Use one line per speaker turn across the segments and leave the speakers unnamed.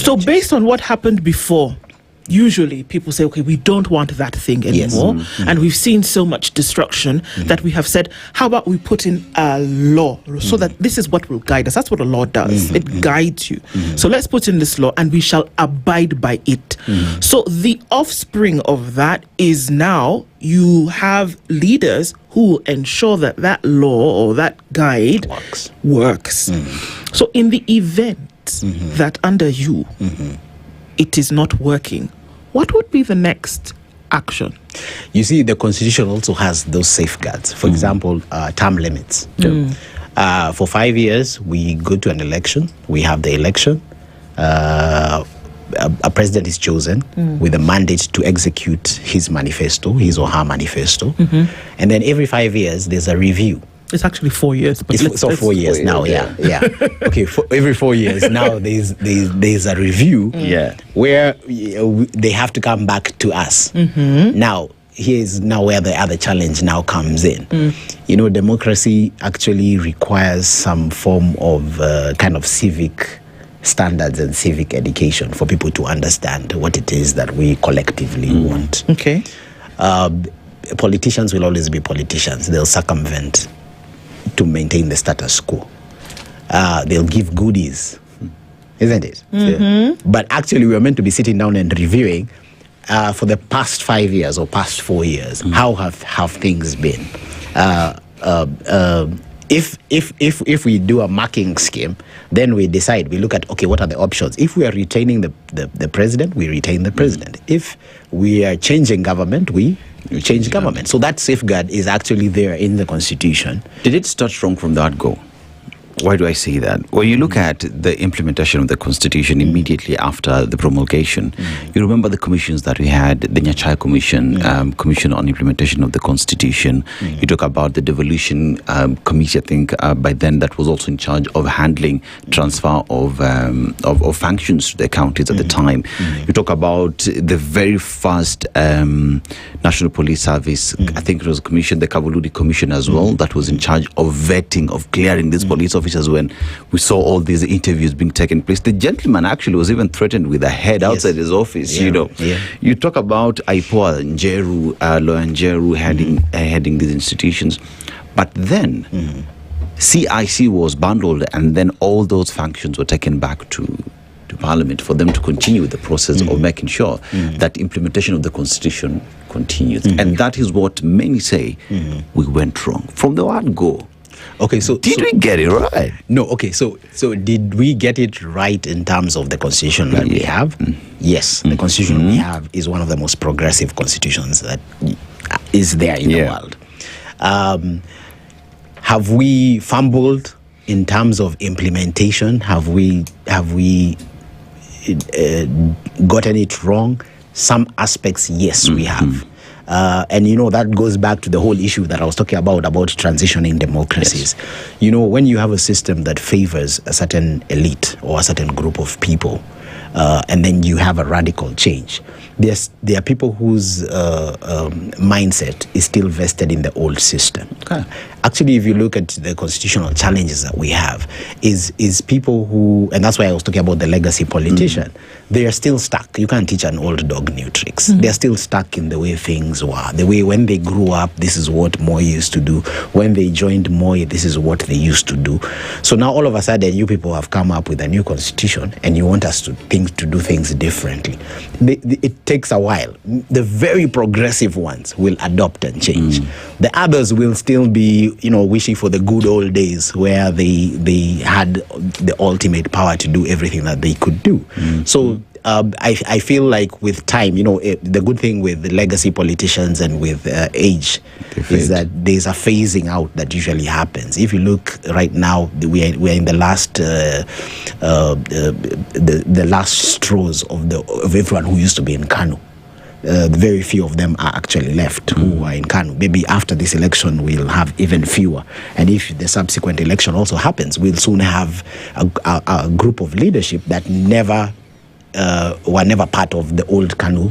challenges.
So based on what happened before, usually people say, okay, we don't want that thing anymore.
Yes.
And we've seen so much destruction that we have said, how about we put in a law so that this is what will guide us? That's what a law does. It guides you. So let's put in this law and we shall abide by it. So the offspring of that is now you have leaders who ensure that that law or that guide works. So in the event that under you, it is not working, what would be the next action?
You see, the Constitution also has those safeguards. For example, term limits. For 5 years, we go to an election. We have the election. A president is chosen with a mandate to execute his manifesto, his or her manifesto. And then every 5 years, there's a review.
It's actually 4 years. But
it's 4 years now, yeah. Okay, every 4 years now, there's a review where they have to come back to us. Now, here's now where the other challenge now comes in. You know, democracy actually requires some form of kind of civic standards and civic education for people to understand what it is that we collectively want.
Okay.
Politicians will always be politicians. They'll circumvent to maintain the status quo. They'll give goodies, isn't it? But actually, we are meant to be sitting down and reviewing for the past 5 years or past 4 years. How have things been? If we do a marking scheme, then we decide. We look at, okay, what are the options? If we are retaining the president, we retain the president. If we are changing government, we change government. So that safeguard is actually there in the Constitution.
Did it start strong from that go? Why do I say that? When you look at the implementation of the Constitution immediately after the promulgation, you remember the commissions that we had, the Nyachai Commission, Commission on Implementation of the Constitution. You talk about the Devolution Committee, I think, by then that was also in charge of handling transfer of functions to the counties at the time. You talk about the very first National Police Service, I think it was a commission, the Kavuludi Commission as well, that was in charge of vetting, of clearing these police officers when we saw all these interviews being taken place. The gentleman actually was even threatened with a head outside his office, you know. You talk about Aipoa Njeru, Lawyer Njeru heading these institutions. But then CIC was bundled and then all those functions were taken back to Parliament for them to continue the process of making sure that implementation of the Constitution continues. And that is what many say we went wrong. From the word go,
okay, so
did we get it right?
No, okay, so did we get it right in terms of the Constitution that we have? Yes, the Constitution we have is one of the most progressive constitutions that is there in the world. Have we fumbled in terms of implementation? Have we gotten it wrong? Some aspects, yes, we have. And, you know, that goes back to the whole issue that I was talking about transitioning democracies. You know, when you have a system that favors a certain elite or a certain group of people, and then you have a radical change, there are people whose mindset is still vested in the old system. Actually, if you look at the constitutional challenges that we have, is people who, and that's why I was talking about the legacy politician, they are still stuck. You can't teach an old dog new tricks. They're still stuck in the way things were. The way when they grew up, this is what Moi used to do. When they joined Moi, this is what they used to do. So now all of a sudden, you people have come up with a new constitution and you want us to do things differently. It takes a while. The very progressive ones will adopt and change. The others will still be, you know, wishing for the good old days where they had the ultimate power to do everything that they could do. So I feel like with time, you know, the good thing with the legacy politicians and with age is that there's a phasing out that usually happens. If you look right now, we're in the last the last straws of everyone who used to be in Kanu. Very few of them are actually left who are in Kanu. Maybe after this election, we'll have even fewer. And if the subsequent election also happens, we'll soon have a group of leadership that were never part of the old Kanu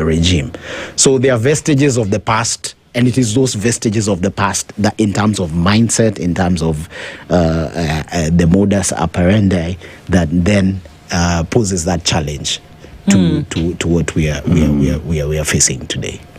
regime. So there are vestiges of the past, and it is those vestiges of the past that in terms of mindset, in terms of the modus operandi, that then poses that challenge to what we are facing today.